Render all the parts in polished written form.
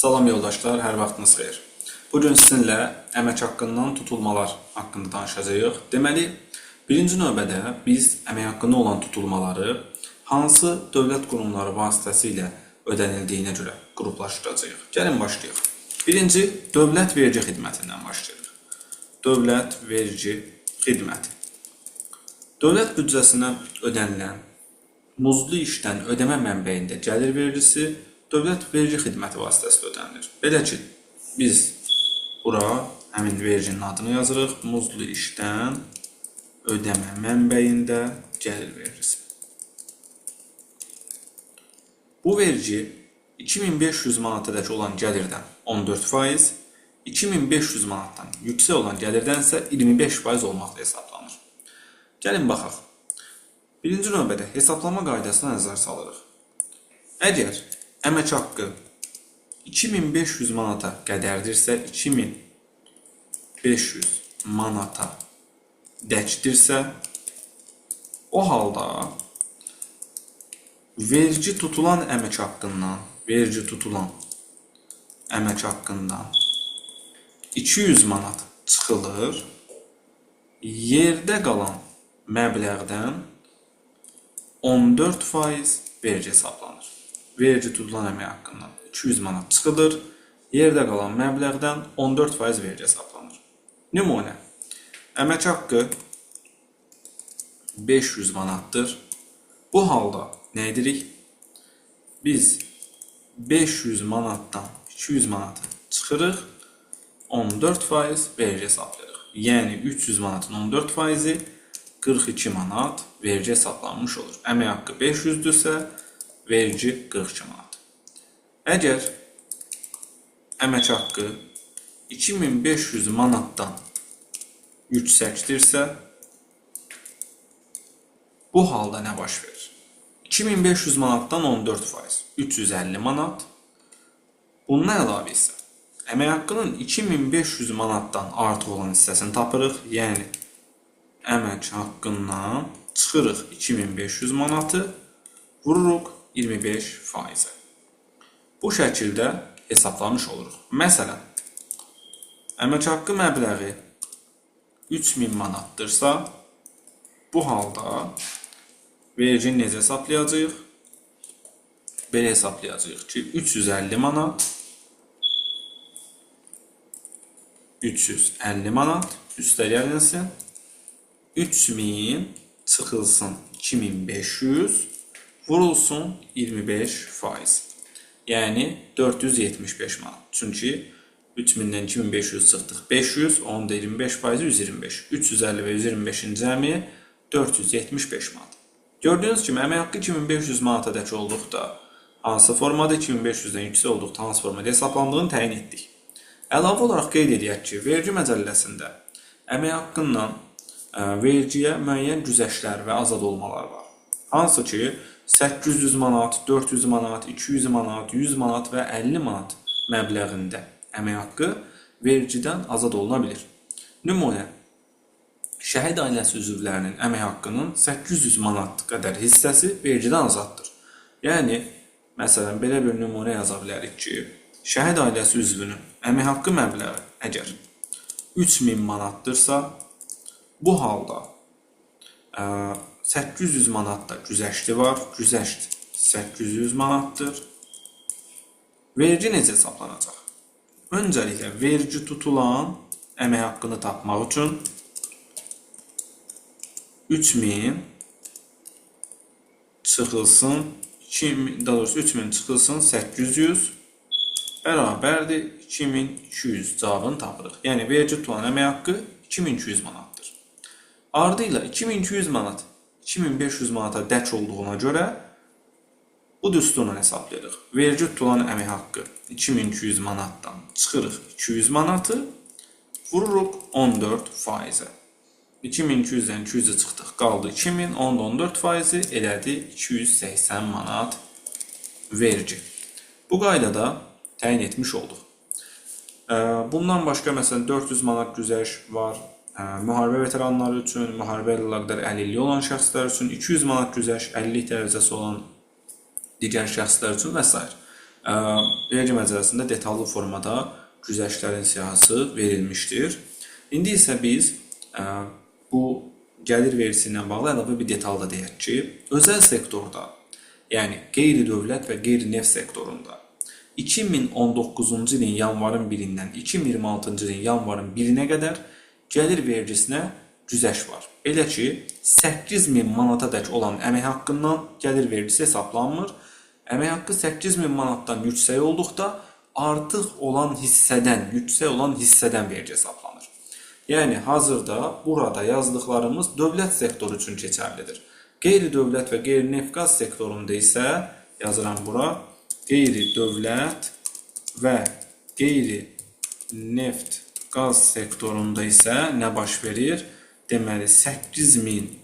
Salam yoldaşlar, hər vaxtınız xeyir. Bugün sizinlə əmək haqqından tutulmalar haqqında danışacağıq. Deməli, birinci növbədə biz əmək haqqında olan tutulmaları hansı dövlət qurumları vasitəsilə ödənildiyinə görə qruplaşdıracağıq. Gəlin başlayaq. Birinci, dövlət vergi xidmətindən başlayaq. Dövlət vergi xidməti. Dövlət büdcəsinə ödənilən muzlu işdən ödəmə mənbəyində gəlir vergisi dövlət vergi xidməti vasitəsilə ödənilir. Belə ki, biz bura həmin verginin adını yazırıq. Muzlu işdən ödəmə mənbəyində gəlir vergisi. Bu vergi 2500 manatadək olan gəlirdən 14%, 2500 manatdan yüksək olan gəlirdən isə 25% olmaqla hesablanır. Gəlin baxaq. Birinci növbədə hesablama qaydasına nəzər salırıq. Əgər əmək haqqı 2500 manata qədərdirsə, 2500 manata dəkdirsə, o halda vergi tutulan əmək haqqından 200 manat çıxılır, yerdə qalan məbləğdən 14% vergi hesablanır. Vergi tutulan əmək haqqından 200 manat çıxılır, yerdə qalan məbləğdən 14% vergi hesablanır. Nümunə, əmək haqqı 500 manatdır. Bu halda nə edirik? Biz 500 manatdan 200 manatı çıxırıq, 14% vergi hesablayırıq. Yəni 300 manatın 14%-i 42 manat vergi hesablanmış olur. Əmək haqqı 500-dürsə, vergi 42 manat. Əgər əmək haqqı 2500 manatdan yüksəkdirsə, bu halda nə baş verir? 2500 manatdan 14%, 350 manat. Bununla əlavə isə əmək haqqının 2500 manatdan artıq olan hissəsini tapırıq. Yəni, əmək haqqından çıxırıq 2500 manatı, vururuq 25%. Bu şəkildə hesablamış oluruq. Məsələn, əmək haqqı məbləği 3000 manatdırsa, bu halda vergini necə hesablayacağıq? Belə hesablayacağıq ki, 350 manat üstəgəlinsin, 3000 çıxılsın 2500, vurulsun 25%. Yəni 475 manat. Çünki 3000-dən 2500 çıxdıq 500, onun da 25%, 125. 350 və 125-in cəmi 475 manat. Gördüyünüz kimi, əmək haqqı 2500 manata dək olduqda, hansı formada 2500-dən yüksək olduqda, hansı formada hesablandığını təyin etdik. Əlavə olaraq qeyd edək ki, vergi məcəlləsində əmək haqqından vergiyə müəyyən güzəştlər və azad olmalar var. Hansı ki, 800 manat, 400 manat, 200 manat, 100 manat və 50 manat məbləğində əmək haqqı vergidən azad oluna bilir. Nümunə, şəhid ailəsi üzvlərinin əmək haqqının 800 manat qədər hissəsi vergidən azaddır. Yəni, məsələn, belə bir nümunə yaza bilərik ki, şəhid ailəsi üzvünün əmək haqqı məbləği əgər 3000 manatdırsa, bu halda 800 manatda güzəşti var. Güzəşt 800 manatdır. Vergi necə hesablanacaq? Öncəliklə vergi tutulan əmək haqqını tapmaq üçün 3000 çıxılsın 800 bərabərdir 2200 cavabını tapırıq. Yəni vergi tutulan əmək haqqı 2200 manatdır. Ardı ilə 2200 manat 2500 manata dək olduğuna görə bu düsturla hesablayırıq. Vergi tutulan əmək haqqı 2200 manatdan çıxırıq 200 manatı, vururuq 14%. 2200-dən 200-ə çıxdıq, qaldı 2000, 14%-i elədi 280 manat vergi. Bu qaydada təyin etmiş olduq. Bundan başqa, məsələn, 400 manat güzəş var. Müharibə veteranları üçün, müharibə ilə əlaqədar əlilliyi olan şəxslər üçün 200 manat güzəş, əlillik dərəcəsi olan digər şəxslər üçün və s. Vergi məcəlləsində detallı formada güzəştlərin siyahısı verilmişdir. İndi isə biz bu gəlir vergisi ilə bağlı əlavə bir detal da deyək ki, özəl sektorda, yəni qeyri-dövlət və qeyri-neft sektorunda 2019-cu ilin yanvarın 1-dən 2026-cı ilin yanvarın 1-nə qədər gəlir vergisinə güzəş var. Belə ki, 8000 manatadək olan əmək haqqından gəlir vergisi hesablanmır. Əmək haqqı 8000 manatdan yüksək olduqda artıq olan hissədən vergi hesablanır. Yəni, hazırda burada yazdıqlarımız dövlət sektoru üçün keçərlidir. Qeyri-dövlət və qeyri-neft qaz sektorunda isə yazıram bura, qeyri-dövlət və qeyri-neft qaz sektorunda isə nə baş verir? Deməli, 8000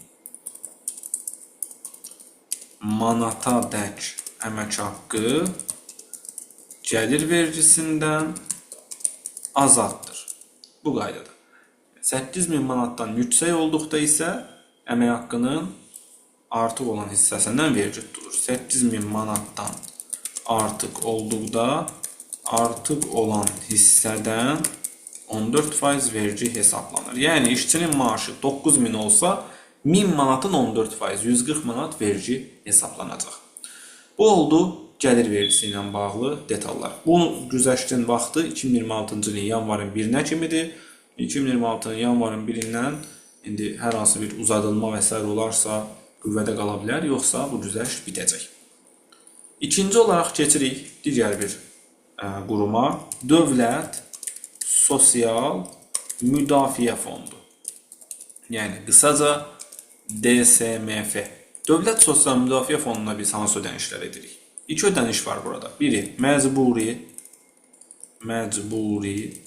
manata dək əmək haqqı gəlir vergisindən azaddır. Bu qaydada. 8000 manatdan yüksək olduqda isə əmək haqqının artıq olan hissəsindən vergi tutulur. 8000 manatdan artıq olduqda artıq olan hissədən 14% vergi hesablanır. Yəni, işçinin maaşı 9000 olsa, 1000 manatın 14%, 140 manat vergi hesablanacaq. Bu oldu gəlir vergisi ilə bağlı detallar. Bu güzəştin vaxtı 2026-cı ilin yanvarın 1-nə kimidir. 2026-nın yanvarın 1-dən indi hər hansı bir uzadılma və s. olarsa qüvvədə qala bilər, yoxsa bu güzəşt bitəcək. İkinci olaraq keçirik digər bir quruma. Dövlət Sosial Müdafiə Fondu. Yəni, qısaca DSMF. Dövlət Sosial Müdafiə Fonduna biz hansı ödənişlər edirik? İki ödəniş var burada. Biri məcburi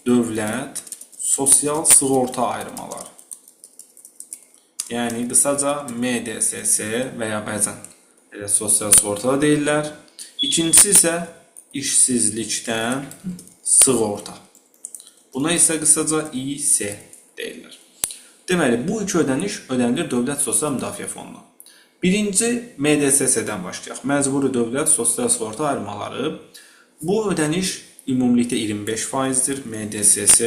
dövlət sosial sığorta ayırmaları. Yəni, qısaca MDSS və ya bəzən sosial sığorta da deyirlər. İkincisi isə işsizlikdən sığorta. Buna isə qısaca İS deyirlər. Deməli, bu iki ödəniş ödənilir Dövlət Sosial Müdafiə Fonduna. Birinci MDSS-dən başlayaq. Məcburi dövlət sosial sığorta ayırmaları. Bu ödəniş ümumilikdə 25%-dir. MDSS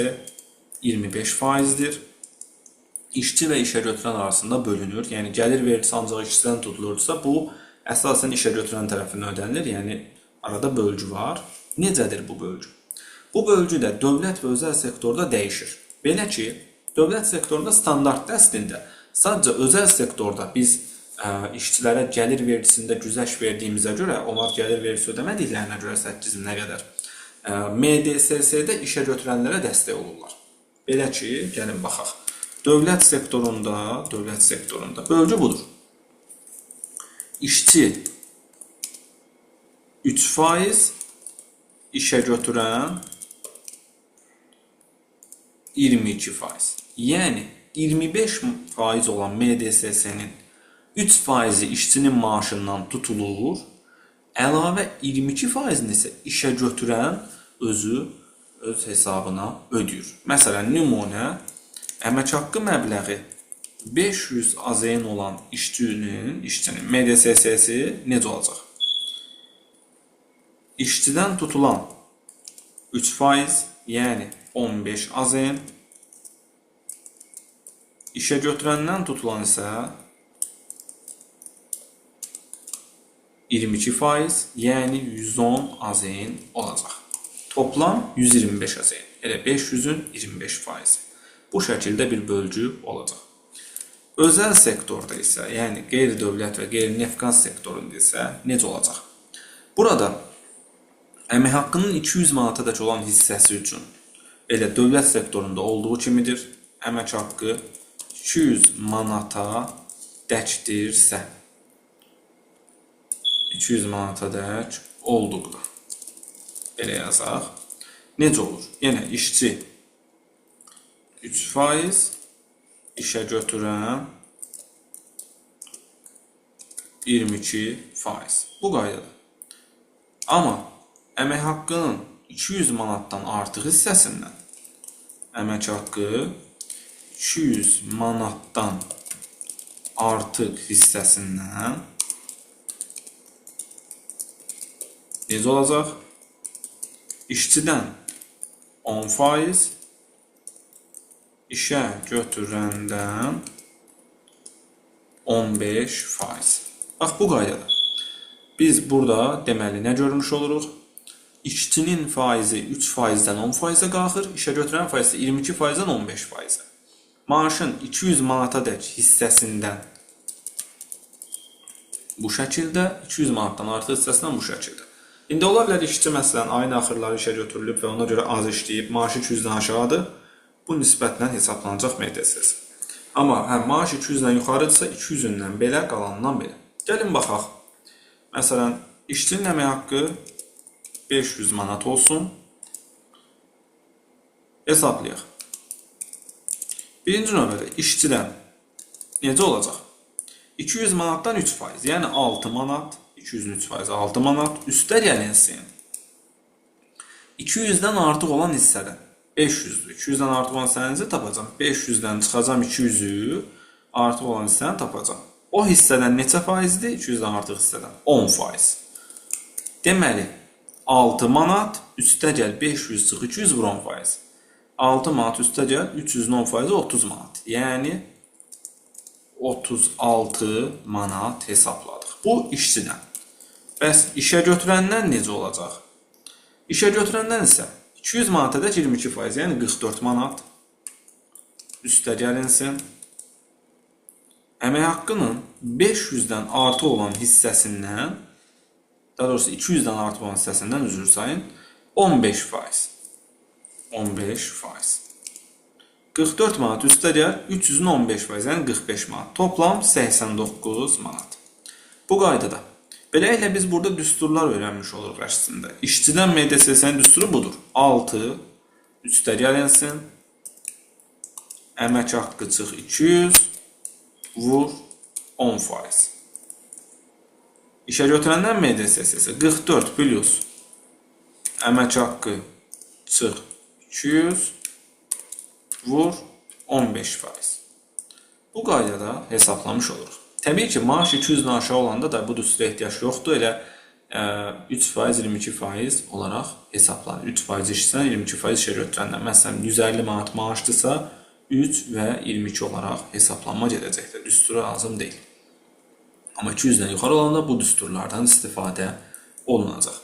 25%-dir. İşçi və işə götürən arasında bölünür. Yəni, gəlir vergisi ancaq işçidən tutulursa, bu əsasən işə götürən tərəfindən ödənilir. Yəni, arada bölgü var. Necədir bu bölgü? Bu bölgü də dövlət və özəl sektorda dəyişir. Belə ki, dövlət sektorunda standartdır əslində. Sadəcə özəl sektorda biz işçilərə gəlir vergisində güzəş verdiyimizə görə, onlar gəlir vergisi ödəmədiklərinə görə 8000-ə qədər MDSS-də işə götürənlərə dəstək olurlar. Belə ki, gəlin baxaq. Dövlət sektorunda bölgü budur. İşçi 3%, işə götürən 22%. Yəni, 25% olan MDSS-nin 3%-i işçinin maaşından tutulur, əlavə 22%-ni isə işə götürən öz hesabına ödəyir. Məsələn, nümunə, əmək haqqı məbləği 500 AZN olan işçinin MDSS-si necə olacaq? İşçidən tutulan 3%, yəni 15 AZN, işə götürəndən tutulan isə 22%, yəni 110 AZN olacaq. Toplam 125 AZN, elə 500-ün 25%. Bu şəkildə bir bölgü olacaq. Özəl sektorda isə, yəni qeyri-dövlət və qeyri-neft qaz sektorunda isə necə olacaq? Burada əmək haqqının 200 manatadək olan hissəsi üçün elə dövlət sektorunda olduğu kimidir. Əmək haqqı 200 manata dəkdirsə, 200 manata dək olduqda belə yazaq. Necə olur? Yenə işçi 3%, işə götürən 22%. Bu qaydada. Amma əmək haqqının 200 manatdan artıq hissəsindən əmək haqqı 200 manatdan artıq hissəsindən necə olacaq? işçidən 10%, işə götürəndən 15%. Bax, bu qaydada. Biz burada deməli nə görmüş oluruq? İşçinin faizi 3%-dən 10%-ə qalxır, işə götürən faizi 22%-dən 15%-ə. Maaşın 200 manata dək hissəsindən bu şəkildə, 200 manatdan artıq hissəsindən bu şəkildə. İndi ola bilər işçi məsələn ayın axırları işə götürülüb və ona görə az işləyib, maaşı 200-dən aşağıdır. Bu nisbətlə hesablanacaq MDSS. Amma maaş 200-dən yuxarıdırsa 200-dən belə, qalanından belə. Gəlin baxaq. Məsələn, işçinin əmək haqqı 500 manat olsun. Hesablayaq. Birinci növbədə işçidən necə olacaq? 200 manatdan 3%, yəni 6 manat, 200-ün 3%, 6 manat üstə gəlinsin. 200-dən artıq olan hissədən 500-dür. 200-dən artıq olan hissəni tapacam. 500-dən çıxacam 200-ü, artıq olan hissəni tapacam. O hissədən neçə faizdir? 200-dən artıq hissədən 10%. Deməli, 6 manat üstə gəl 500 çıx 200 vur 10%. 6 manat üstə gəl 300-ün 10%-i 30 manat. Yəni 36 manat hesabladıq. Bu işçidən. Bəs işə götürəndən necə olacaq? İşə götürəndən isə 200 manata dək 22%, yəni 44 manat üstə gəlinsin. Əmək haqqının 500-dən artıq olan hissəsindən, daha doğrusu 200-dən artıq olan hissəsindən üzr sayın, 15%. 15%. 44 manat üstə gəl, 300-ün 15%, yəni 45 manat. Toplam 89 manat. Bu qaydada. Beləliklə biz burada düsturlar öyrənmiş oluruq əslində. İşçidən MDSS-nin düsturu budur. 6 üstə gəlinsin. Əmək haqqı çıx 200 vur 10%. İşə götürəndən MDSS 44 plus əmək haqqı çıx 200 vur 15%. Bu qaydada hesablamış oluruq. Təbii ki, maaş 200-dən aşağı olanda da bu düstura ehtiyac yoxdur. Elə 3%, 22% olaraq hesablanır. 3% işçidən, 22% işə götürəndən. Məsələn, 150 manat maaşdırsa, 3 və 22 olaraq hesablanma gedəcəkdir. Düstura lazım deyil. Amma 200-dən yuxarı olanda bu düsturlardan istifadə olunacaq.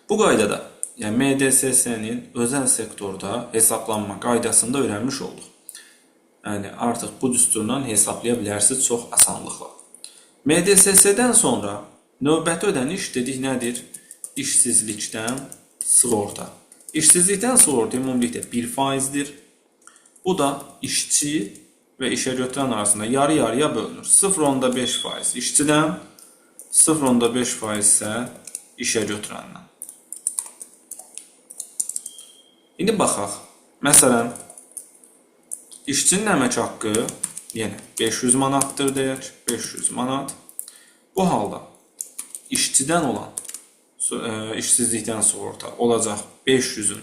Bu qaydada, yəni MDSS-nin özəl sektorda hesablanma qaydasını da öyrənmiş olduq. Yəni, artıq bu düsturla hesablaya bilərsiniz çox asanlıqla. MDSS-dən sonra növbəti ödəniş dedik nədir? İşsizlikdən sığorta. İşsizlikdən sığorta ümumilikdə 1%-dir. Bu da işçi və işə götürən arasında yarı-yarıya bölünür. 0,5% işçidən, 0,5% isə işə götürəndən. İndi baxaq. Məsələn, İşçinin əmək haqqı yenə 500 manatdır deyək, 500 manat. Bu halda işçidən olan işsizlikdən sığorta olacaq 500-ün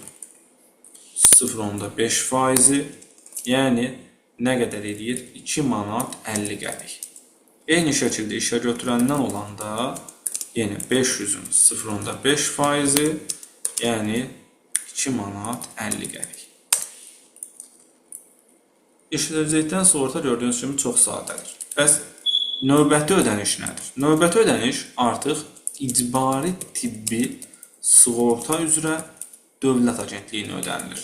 0,5%, yəni nə qədər edir? 2 manat 50 qəpik. Eyni şəkildə işə götürəndən olanda yenə 500-ün 0,5%, yəni 2 manat 50 qəpik. İşsizlikdən sığorta gördüyünüz kimi çox sadədir. Bəs növbəti ödəniş nədir? Növbəti ödəniş artıq icbari tibbi sığorta üzrə dövlət agentliyinə ödənilir.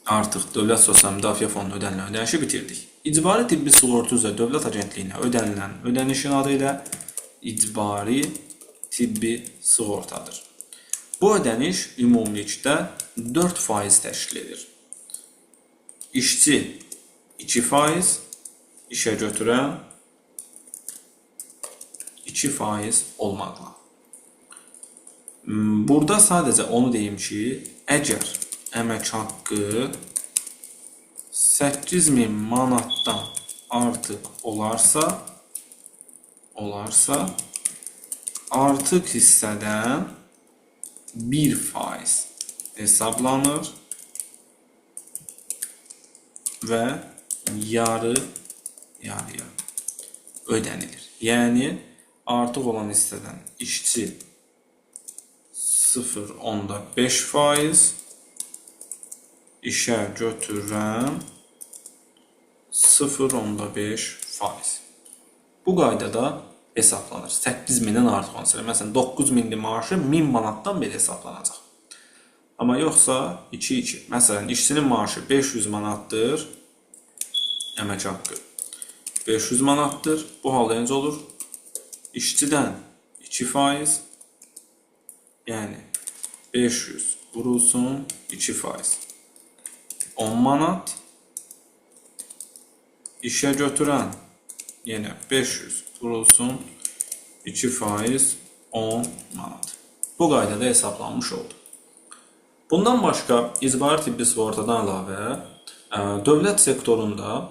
Artıq Dövlət Sosial Müdafiə Fonduna ödənilən ödənişi bitirdik. İcbari tibbi sığorta üzrə dövlət agentliyinə ödənilən ödənişin adı ilə icbari tibbi sığortadır. Bu ödəniş ümumilikdə 4% təşkil edir. İşçi 2%, işə götürən 2% olmaqla. Burada sadəcə onu deyim ki, əgər əmək haqqı 8000 manatdan artıq olarsa, artıq hissədən 1% hesablanır və yarıya ödənilir. Yəni, artıq olan hissədən işçi 0,5%, işə götürən 0,5%. Bu qaydada hesablanır. 8.000-dən artıq olsa, məsələn 9.000-li maaşı 1000 manatdan belə hesablanacaq. Amma yoxsa 2-2. Məsələn, işçinin maaşı 500 manatdır, əmək haqqı 500 manatdır. Bu halda necə olur? İşçidən 2%, yəni 500 vurulsun 2%. 10 manat. İşə götürən yenə 500 vurulsun 2%, 10 manat. Bu qaydada hesablanmış oldu. Bundan başqa icbari tibbi sığortadan əlavə dövlət sektorunda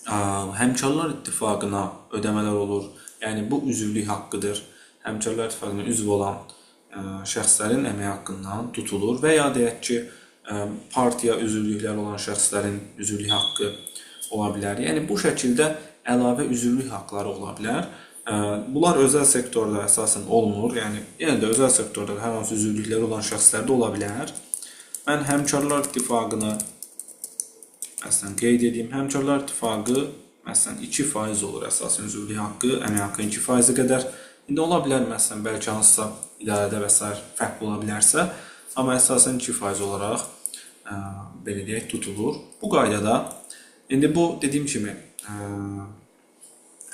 Həmkarlar İttifaqına ödəmələr olur. Yəni bu üzvlük haqqıdır. Həmkarlar İttifaqına üzv olan şəxslərin əmək haqqından tutulur və ya deyək ki, partiya üzvlükləri olan şəxslərin üzvlük haqqı ola bilər. Yəni bu şəkildə əlavə üzvlük haqqları ola bilər. Bunlar özəl sektorda əsasən olmur. Yəni yenə də özəl sektorda hər hansı üzvlükləri olan şəxslərdə ola bilər. Mən Həmkarlar İttifaqını məsələn qeyd edeyim. Həmkarlar İttifaqı məsələn 2% olur əsasən üzvlük haqqı, əmək haqqı 2% qədər. İndi ola bilər məsələn bəlkə hansısa idarədə və s. fərqli ola bilərsə, amma əsasən 2% olaraq belə deyək tutulur. Bu qaydada indi bu dediyim kimi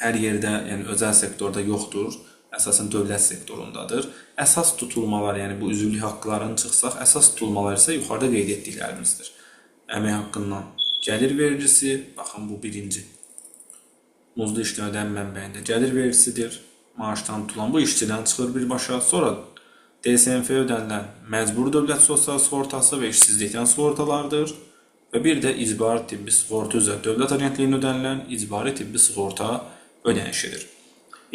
hər yerdə, yəni özəl sektorda yoxdur. Əsasən dövlət sektorundadır. Əsas tutulmalar, yəni bu üzvlük haqqlarını çıxsaq, əsas tutulmalar isə yuxarıda qeyd etdiklərimizdir. Əmək haqqından gəlir vergisi, baxın bu birinci. Muzlu işdən ödəmə mənbəyində gəlir vergisidir. Maaşdan tutulan bu işçidən çıxır birbaşa. Sonra DSMF ödənilən məcburi dövlət sosial sığortası və işsizlikdən sığortalardır. Və bir də icbari tibbi sığorta üzrə dövlət agentliyinə ödənilən icbari tibbi sığorta ödənişidir.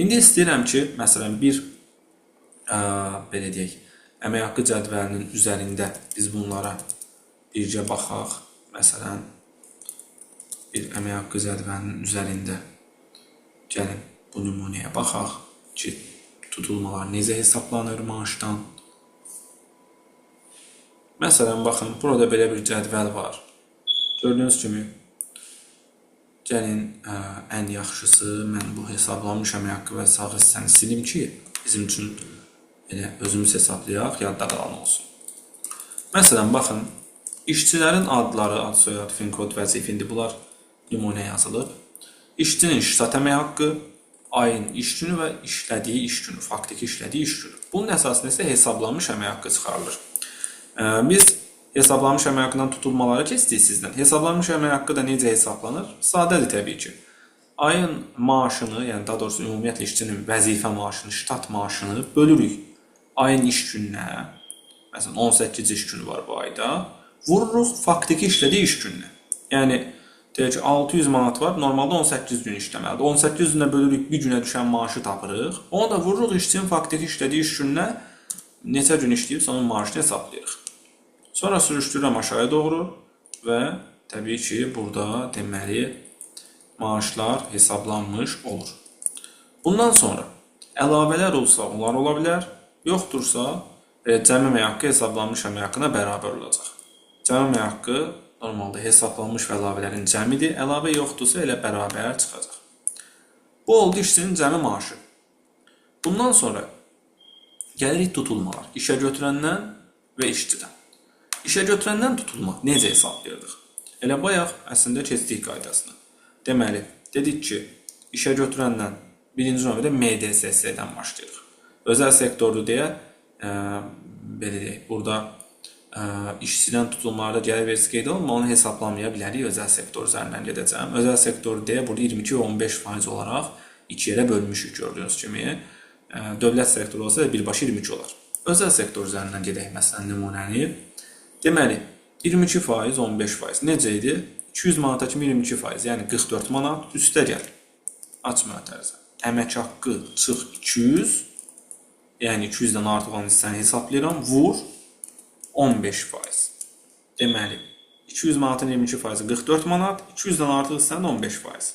İndi istəyirəm ki, məsələn bir belə deyək, əmək haqqı cədvəlinin üzərində biz bunlara bircə baxaq. Məsələn, bir əmək haqqı cədvəlinin üzərində gəlin bu nümunəyə baxaq ki, tutulmalar necə hesablanır maaşdan. Məsələn, baxın, burada belə bir cədvəl var. Gördüyünüz kimi, gəlin ən yaxşısı mən bu hesablanmış əmək haqqı və sağ hissəni silim ki, bizim üçün elə özümüz hesablayaq, yadda qalan olsun. Məsələn, baxın, işçilərin adları, ad soyad, fin kod, vəzifə, indi bunlar nümunə yazılıb. İşçinin ştat əmək haqqı, ayın iş günü və işlədiyi iş günü, faktiki işlədiyi iş günü. Bunun əsasında isə hesablanmış əmək haqqı çıxarılır. Biz hesablanmış əmək haqqından tutulmaları keçdik sizdən. Hesablanmış əmək haqqı da necə hesablanır? Sadədir təbii ki. Ayın maaşını, yəni daha doğrusu ümumiyyətlə işçinin vəzifə maaşını, ştat maaşını bölürük ayın iş gününə. Məsələn, 18 iş günü var bu ayda. Vururuq faktiki işlədiyi iş gününə. Yəni, deyək ki, 600 manat var, normalda 18 gün işləməlidir. 18 günə bölürük, bir günə düşən maaşı tapırıq. Onu da vururuq işçinin faktiki işlədiyi iş gününə, neçə gün işləyib, onun maaşını hesablayırıq. Sonra sürüşdürürəm aşağıya doğru və təbii ki, burada deməli maaşlar hesablanmış olur. Bundan sonra əlavələr olsa, onlar ola bilər, yoxdursa, cəmi əmək haqqı hesablanmış əmək haqqına bərabər olacaq. Cəmi əmək haqqı normalda hesablanmış və əlavələrin cəmidir, əlavə yoxdursa elə bərabər çıxacaq. Bu oldu işçinin cəmi maaşı. Bundan sonra gəlirik tutulmalar, işə götürəndən və işçidən. İşə götürəndən tutulma necə hesablayırdıq? Elə bayaq əslində keçdik qaydasını. Deməli, dedik ki, işə götürəndən birinci növbədə MDSS-dən başlayırıq. Özəl sektordur deyə, belə deyək, burada işçidən tutulmalarda gəlir vergisi qeyd olunma, onu hesablamaya bilərik, özəl sektor üzərindən gedəcəm. Özəl sektor deyə burada 22-15% olaraq 2 yerə bölmüşük gördüyünüz kimi. Dövlət sektoru olsa birbaşa 22 olar. Özəl sektor üzərindən gedək məsələn nümunəni. Deməli, 22%, 15%. Necə idi? 200 manata kimi 22%, yəni 44 manat üstə gəl. Aç mötərizə. Əmək haqqı çıx 200, yəni 200-dən artıq olan hissəni hesablayıram, vur 15%. Deməli, 200 manatın 22%, 44 manat, 200-dən artıq hissənin 15%.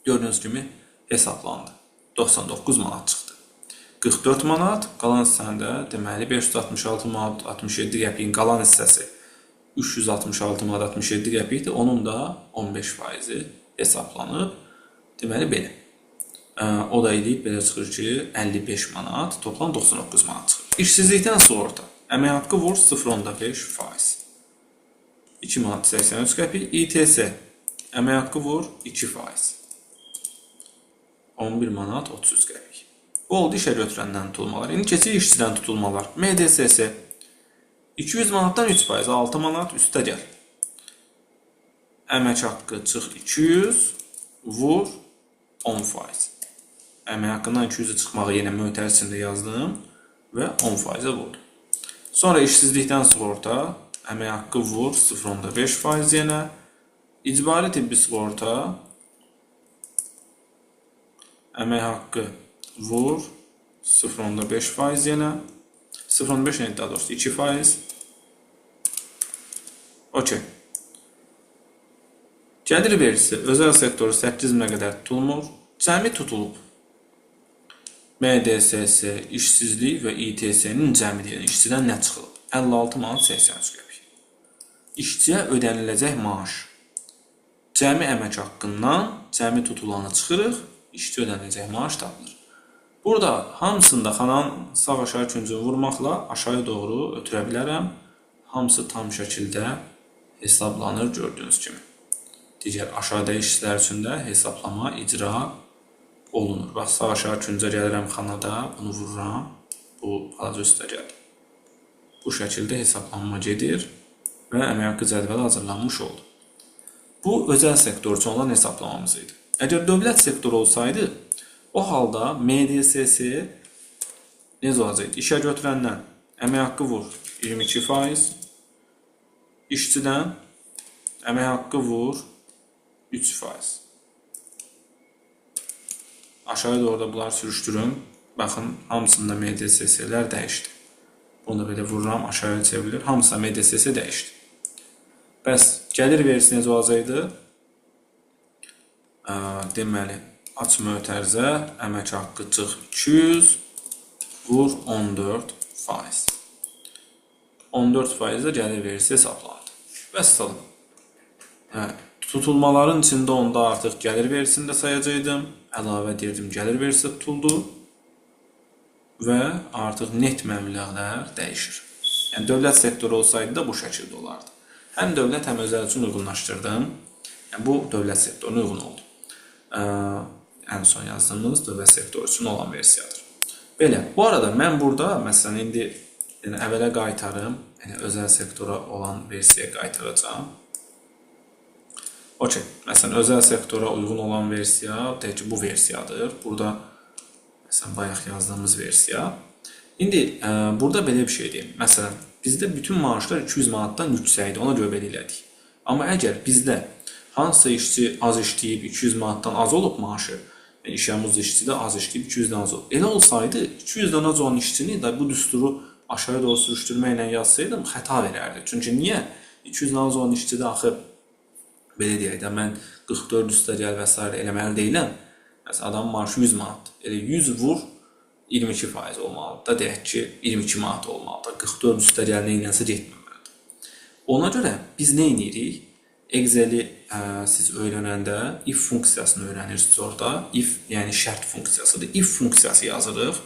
Gördüyünüz kimi hesablandı. 99 manat çıxdı. 44 manat, qalan hissəndə deməli 566 manat 67 qəpiyin qalan hissəsi 366 manat 67 qəpikdir. Onun da 15% hesablanıb. Deməli belə. O da edib belə çıxır ki, 55 manat, toplam 99 manat çıxır. İşsizlikdən sığorta. Əmək haqqı vur 0.5%. 2 manat 83 qəpik. İTS. Əmək haqqı vur 2%. 11 manat 30 qəpik. Bu oldu işə götürəndən tutulmalar. İndi keçir işçidən tutulmalar. MDSS 200 manatdan 3%, 6 manat üstə gəl. Əmək haqqı çıx 200, vur 10%. Əmək haqqından 200-ü çıxmağı yenə mötərizə içində yazdım və 10%-ə vurdum. Sonra işsizlikdən sığorta, əmək haqqı vur 0.5% yenə. İcbari tibbi sığorta, əmək haqqı vur 0.5% yenə. 0.5 yəni daha doğrusu 2%. Okey. Gəlir vergisi özəl sektoru 8.000-ə qədər tutulmur. Cəmi tutulub. MDSS, işsizlik və İTS-nin cəmi deyilən işçidən nə çıxılıb? 56 manat 83 qəpik. İşçiyə ödəniləcək maaş. Cəmi əmək haqqından cəmi tutulanı çıxırıq, işçi ödəniləcək maaş tapılır. Burada hamısında xananın sağ aşağı küncünü vurmaqla aşağıya doğru ötürə bilərəm. Hamısı tam şəkildə hesablanır gördüyünüz kimi. Digər aşağıda işçilər üçün də hesablama icra olunur. Bax, sağ aşağı küncə gəlirəm xanada, bunu vururam. Bu balaca üstə gəlir. Bu şəkildə hesablanma gedir və əmək haqqı cədvəli hazırlanmış oldu. Bu, özəl sektor üçün olan hesablamamız idi. Əgər dövlət sektoru olsaydı, o halda MDSS necə olacaqdı? İşə götürəndən əmək haqqı vur 22%, işçidən əmək haqqı vur 3%. Aşağıya doğru da bunları sürüşdürün. Baxın, hamısında MDSS-lər dəyişdi. Bunu da belə vururam, aşağıya çevrilir. Hamısında MDSS dəyişdi. Bəs, gəlir vergisi necə olacaqdı? Deməli, aç mötərizə, əmək haqqı çıx 200, vur 14%. 14% də gəlir vergisi hesablandı. Vəssalam. Tutulmaların içində onda artıq gəlir vergisini də sayacaqdım. Əlavə deyirdim, gəlir vergisi tutuldu və artıq net məbləğlər dəyişir. Yəni, dövlət sektoru olsaydı da bu şəkildə olardı. Həm dövlət, həm özəl üçün uyğunlaşdırdım. Yəni, bu dövlət sektoruna uyğun oldu. Ən son yazdığımız dövlət sektoru üçün olan versiyadır. Belə, bu arada mən burada, məsələn, indi əvvələ qaytarım, yəni özəl sektora olan versiyaya qaytaracağım. Okey, məsələn, özəl sektora uyğun olan versiya, deyək ki, bu versiyadır. Burada, məsələn, bayaq yazdığımız versiya. İndi, burada belə bir şey deyim. Məsələn, bizdə bütün maaşlar 200 manatdan yüksəkdir, ona görə belə elədik. Amma əgər bizdə hansısa işçi az işləyib 200 manatdan az olub maaşı, yəni işəmuz işçi də az işləyib 200-dən az olub. Elə olsaydı, 200-dən az olan işçini də bu düsturu aşağıya doğru sürüşdürməklə yazsaydım, xəta verərdi. Çünki niyə? 200-dən az olan işçi də axı belə deyək də, mən 44 üstə gəl və s. eləməli deyiləm. Məsələn, adamın maaşı 100 manat. Elə 100 vur 22% olmalıdır da, deyək ki, 22 manat olmalıdır. 44 üstə gəl neylənsə getməməlidir. Ona görə biz nə edirik? Excel-i siz öyrənəndə if funksiyasını öyrənirsiniz orada. If, yəni şərt funksiyasıdır. If funksiyası yazırıq.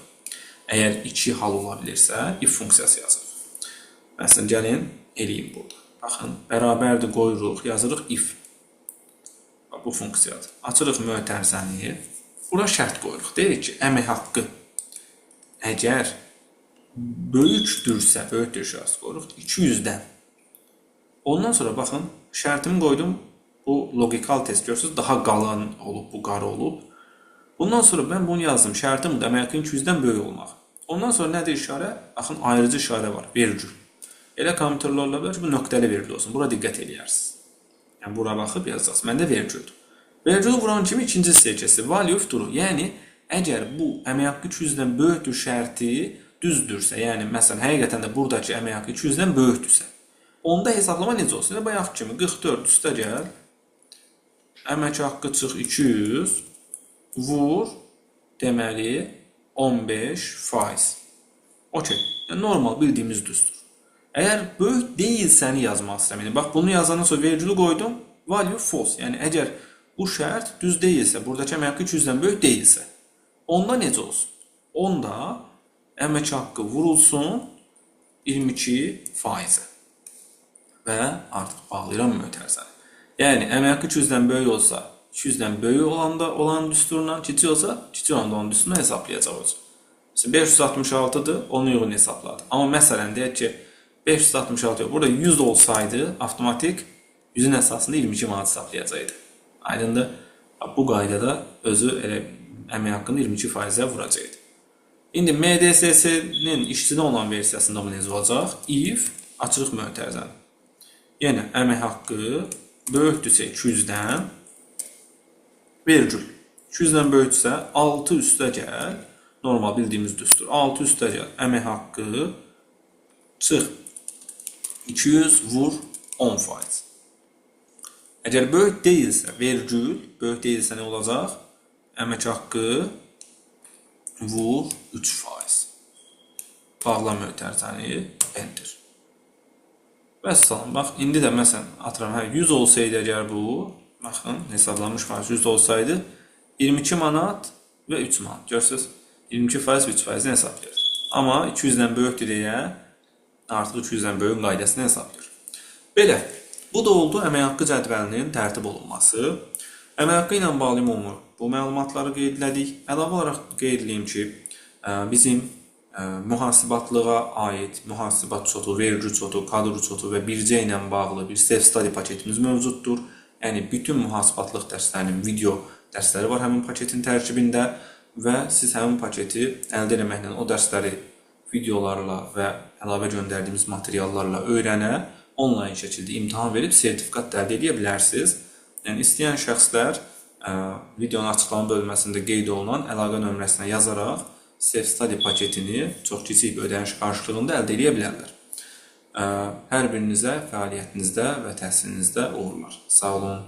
Əgər 2 hal ola bilirsə, if funksiyası yazırıq. Məsələn, gəlin, eləyim burada. Baxın, bərabərdir qoyuruq, yazırıq if. Bu funksiyadır. Açırıq mötərizəni. Bura şərt qoyuruq. Deyirik ki, əmək haqqı əgər böyükdürsə, böyükdür şərt qoyuruq 200-dən. Ondan sonra baxın, şərtimi qoydum. Bu logikal test görürsünüz, daha qalın olub, bu qarı olub. Bundan sonra mən bunu yazdım. Şərtim də əmək haqqının 200-dən böyük olmaq. Ondan sonra nədir işarə? Baxın, ayrıcı işarə var, vergül. Elə kompüterlərlə bilər ki, bu nöqtəli vergül olsun. Bura diqqət edirsiniz. Yəni, bura baxıb yazacaqsınız. Məndə vergüldür. Vergülü vuran kimi ikinci seçəsi value true. Yəni, əgər bu əmək haqqı 200-dən böyükdür şərti düzdürsə, yəni, məsələn, həqiqətən də buradakı əmək haqqı 200-dən böyükdürsə, onda hesablama necə olsun? Yəni, bayaq kimi 44 üstə gəl, əmək haqqı çıx 200, vur, deməli, 15%. Okey. Yəni normal bildiyimiz düzdür. Əgər böyük deyilsəni yazmaq istəmirəm. Bax bunu yazandan sonra vergülü qoydum. Value false. Yəni əgər bu şərt düz deyilsə, buradakı əmək haqqı 200-dən böyük deyilsə, onda necə olsun? Onda əmək haqqı vurulsun 22%. Və artıq bağlayıram mötərizəni. Yəni əmək haqqı 200-dən böyük olsa, 200-dən böyük olan düsturla, kiçik olsa, kiçik olan düsturla hesablayacaq olacaq. 566-dır, onu uyğun hesabladı. Amma məsələn deyək ki, 566 yox, burada 100 olsaydı, avtomatik 100-ün əsasında 22 manat hesablayacaqdı. Aydındır. Bu qaydada özü əmək haqqını 22%-ə vuracaqdı. İndi MDSS-nin işçidə olan versiyasında bu necə olacaq? If açırıq mötərizəni. Yəni əmək haqqı böyükdürsə 200-dən vergül. 200-dən böyükdürsə 6 üstə gəl, normal bildiyimiz düstur. 6 üstə gəl, əmək haqqı çıx 200 vur 10%. Əgər böyük deyilsə, vergül, böyük deyilsə nə olacaq? Əmək haqqı vur 3%. Bağla mötərizəni, enter. Vəssalam, bax, indi də məsələn, atıram, 100 olsaydı əgər bu, baxın, hesablanmış faiz 100 olsaydı, 22 manat və 3 manat. Görürsünüz, 22% və 3%-ni hesablayır. Amma 200-dən böyükdür deyə, artıq 200-dən böyük qaydasını hesablayır. Belə, bu da oldu əmək haqqı cədvəlinin tərtib olunması. Əmək haqqı ilə bağlı ümumi bu məlumatları qeydlədik. Əlavə olaraq qeydləyim ki, bizim mühasibatlığa aid mühasibat çotu, vergi çotu, kadr çotu və bircə ilə bağlı bir self-study paketimiz mövcuddur. Yəni, bütün mühasibatlıq dərslərinin video dərsləri var həmin paketin tərkibində və siz həmin paketi əldə etməklə o dərsləri videolarla və əlavə göndərdiyimiz materiallarla öyrənə, onlayn şəkildə imtahan verib sertifikat əldə edə bilərsiniz. Yəni, istəyən şəxslər videonun açıqlama bölməsində qeyd olunan əlaqə nömrəsinə yazaraq self-study paketini çox kiçik bir ödəniş qarşılığında əldə edə bilərlər. Hər birinizə fəaliyyətinizdə və təhsilinizdə uğurlar. Sağ olun.